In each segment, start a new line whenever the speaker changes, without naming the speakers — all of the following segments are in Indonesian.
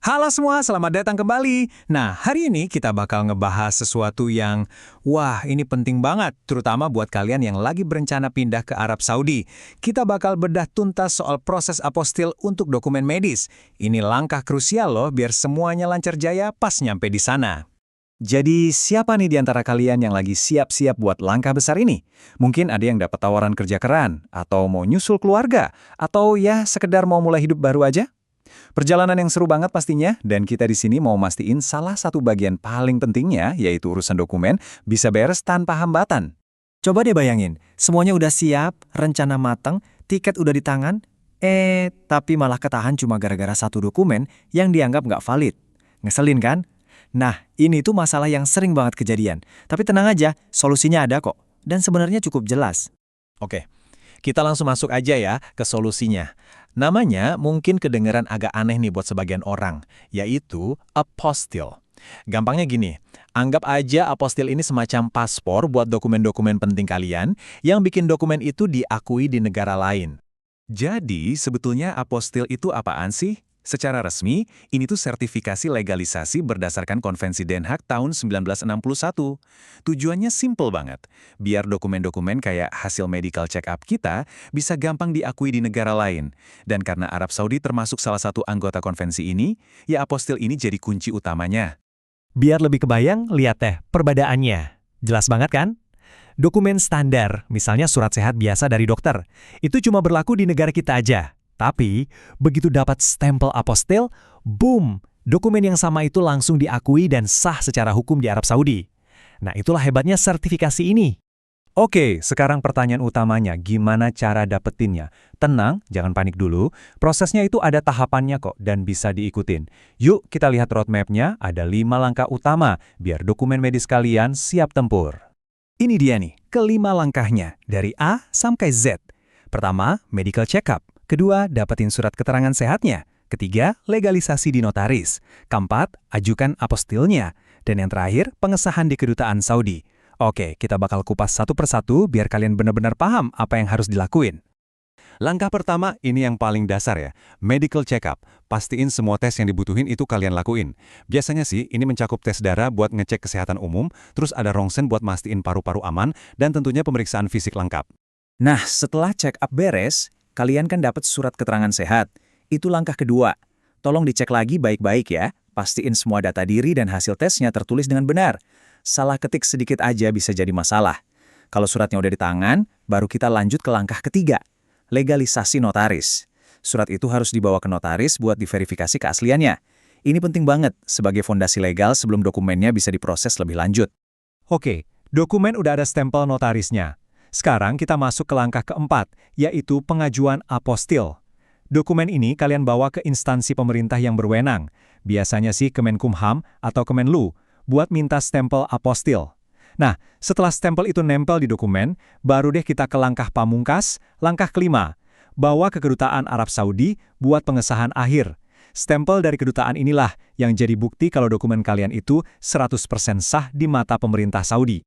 Halo semua, selamat datang kembali. Nah, hari ini kita bakal ngebahas sesuatu yang, wah, ini penting banget, terutama buat kalian yang lagi berencana pindah ke Arab Saudi. Kita bakal bedah tuntas soal proses apostil untuk dokumen medis. Ini langkah krusial loh, biar semuanya lancar jaya pas nyampe di sana. Jadi, siapa nih di antara kalian yang lagi siap-siap buat langkah besar ini? Mungkin ada yang dapat tawaran kerja keren, atau mau nyusul keluarga, atau ya sekedar mau mulai hidup baru aja? Perjalanan yang seru banget pastinya, dan kita di sini mau mastiin salah satu bagian paling pentingnya, yaitu urusan dokumen, bisa beres tanpa hambatan. Coba deh bayangin, semuanya udah siap, rencana mateng, tiket udah di tangan, tapi malah ketahan cuma gara-gara satu dokumen yang dianggap nggak valid. Ngeselin kan? Nah, ini tuh masalah yang sering banget kejadian. Tapi tenang aja, solusinya ada kok, dan sebenarnya cukup jelas. Oke, kita langsung masuk aja ya ke solusinya. Namanya mungkin kedengeran agak aneh nih buat sebagian orang, yaitu apostil. Gampangnya gini, anggap aja apostil ini semacam paspor buat dokumen-dokumen penting kalian yang bikin dokumen itu diakui di negara lain. Jadi, sebetulnya apostil itu apaan sih? Secara resmi, ini tuh sertifikasi legalisasi berdasarkan Konvensi Den Haag tahun 1961. Tujuannya simple banget, biar dokumen-dokumen kayak hasil medical check-up kita bisa gampang diakui di negara lain. Dan karena Arab Saudi termasuk salah satu anggota konvensi ini, ya apostil ini jadi kunci utamanya.
Biar lebih kebayang, lihat deh perbedaannya. Jelas banget kan? Dokumen standar, misalnya surat sehat biasa dari dokter, itu cuma berlaku di negara kita aja. Tapi, begitu dapat stempel apostil, boom, dokumen yang sama itu langsung diakui dan sah secara hukum di Arab Saudi. Nah, itulah hebatnya sertifikasi ini.
Oke, sekarang pertanyaan utamanya, gimana cara dapetinnya? Tenang, jangan panik dulu, prosesnya itu ada tahapannya kok dan bisa diikutin. Yuk kita lihat roadmap-nya, ada 5 langkah utama, biar dokumen medis kalian siap tempur. Ini dia nih, kelima langkahnya, dari A sampai Z. Pertama, medical check-up. Kedua, dapetin surat keterangan sehatnya. Ketiga, legalisasi di notaris. Keempat, ajukan apostilnya. Dan yang terakhir, pengesahan di kedutaan Saudi. Oke, kita bakal kupas satu persatu biar kalian benar-benar paham apa yang harus dilakuin. Langkah pertama, ini yang paling dasar ya, medical check-up. Pastiin semua tes yang dibutuhin itu kalian lakuin. Biasanya sih, ini mencakup tes darah buat ngecek kesehatan umum, terus ada rongsen buat mastiin paru-paru aman, dan tentunya pemeriksaan fisik lengkap. Nah, setelah check-up beres, kalian kan dapat surat keterangan sehat. Itu langkah kedua. Tolong dicek lagi baik-baik ya. Pastiin semua data diri dan hasil tesnya tertulis dengan benar. Salah ketik sedikit aja bisa jadi masalah. Kalau suratnya udah di tangan, baru kita lanjut ke langkah ketiga. Legalisasi notaris. Surat itu harus dibawa ke notaris buat diverifikasi keasliannya. Ini penting banget sebagai fondasi legal sebelum dokumennya bisa diproses lebih lanjut. Oke, dokumen udah ada stempel notarisnya. Sekarang kita masuk ke langkah keempat, yaitu pengajuan apostil. Dokumen ini kalian bawa ke instansi pemerintah yang berwenang, biasanya sih Kemenkumham atau Kemenlu, buat minta stempel apostil. Nah, setelah stempel itu nempel di dokumen, baru deh kita ke langkah pamungkas, langkah kelima, bawa ke kedutaan Arab Saudi buat pengesahan akhir. Stempel dari kedutaan inilah yang jadi bukti kalau dokumen kalian itu 100% sah di mata pemerintah Saudi.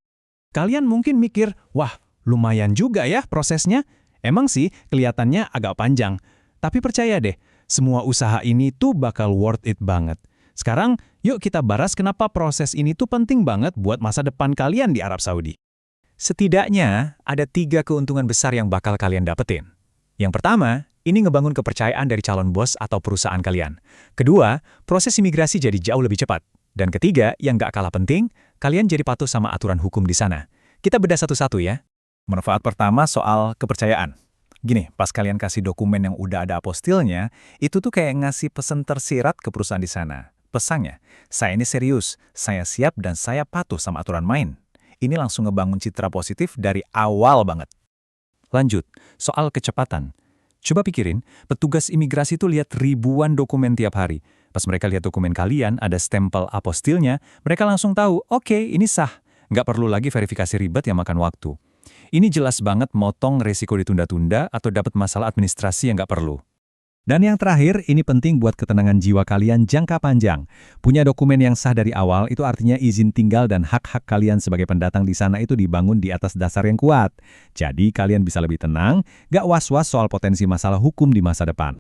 Kalian mungkin mikir, wah, lumayan juga ya prosesnya. Emang sih kelihatannya agak panjang. Tapi percaya deh, semua usaha ini tuh bakal worth it banget. Sekarang, yuk kita bahas kenapa proses ini tuh penting banget buat masa depan kalian di Arab Saudi. Setidaknya, ada 3 keuntungan besar yang bakal kalian dapetin. Yang pertama, ini ngebangun kepercayaan dari calon bos atau perusahaan kalian. Kedua, proses imigrasi jadi jauh lebih cepat. Dan ketiga, yang gak kalah penting, kalian jadi patuh sama aturan hukum di sana. Kita bedah satu-satu ya. Manfaat pertama soal kepercayaan. Gini, pas kalian kasih dokumen yang udah ada apostilnya, itu tuh kayak ngasih pesan tersirat ke perusahaan di sana. Pesannya, saya ini serius, saya siap dan saya patuh sama aturan main. Ini langsung ngebangun citra positif dari awal banget. Lanjut, soal kecepatan. Coba pikirin, petugas imigrasi tuh lihat ribuan dokumen tiap hari. Pas mereka lihat dokumen kalian, ada stempel apostilnya, mereka langsung tahu, oke, ini sah. Nggak perlu lagi verifikasi ribet yang makan waktu. Ini jelas banget motong resiko ditunda-tunda atau dapat masalah administrasi yang nggak perlu. Dan yang terakhir, ini penting buat ketenangan jiwa kalian jangka panjang. Punya dokumen yang sah dari awal itu artinya izin tinggal dan hak-hak kalian sebagai pendatang di sana itu dibangun di atas dasar yang kuat. Jadi kalian bisa lebih tenang, gak was-was soal potensi masalah hukum di masa depan.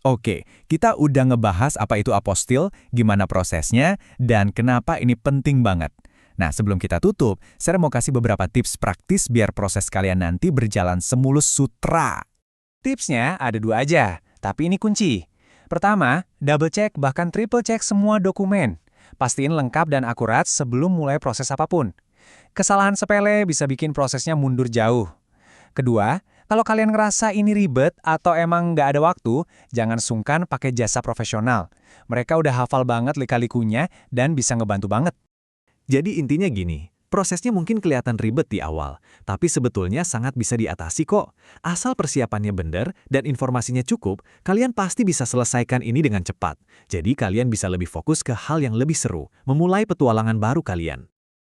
Oke, kita udah ngebahas apa itu apostil, gimana prosesnya, dan kenapa ini penting banget. Nah, sebelum kita tutup, saya mau kasih beberapa tips praktis biar proses kalian nanti berjalan semulus sutra. Tipsnya ada dua aja, tapi ini kunci. Pertama, double check bahkan triple check semua dokumen. Pastiin lengkap dan akurat sebelum mulai proses apapun. Kesalahan sepele bisa bikin prosesnya mundur jauh. Kedua, kalau kalian ngerasa ini ribet atau emang nggak ada waktu, jangan sungkan pakai jasa profesional. Mereka udah hafal banget lika-likunya dan bisa ngebantu banget.
Jadi intinya gini, prosesnya mungkin kelihatan ribet di awal, tapi sebetulnya sangat bisa diatasi kok. Asal persiapannya benar dan informasinya cukup, kalian pasti bisa selesaikan ini dengan cepat. Jadi kalian bisa lebih fokus ke hal yang lebih seru, memulai petualangan baru kalian.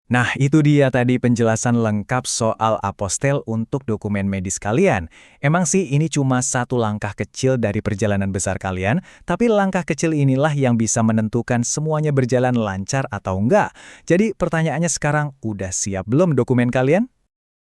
Nah, itu dia tadi penjelasan lengkap soal apostel untuk dokumen medis kalian. Emang sih ini cuma satu langkah kecil dari perjalanan besar kalian, tapi langkah kecil inilah yang bisa menentukan semuanya berjalan lancar atau enggak. Jadi pertanyaannya sekarang, udah siap belum dokumen kalian?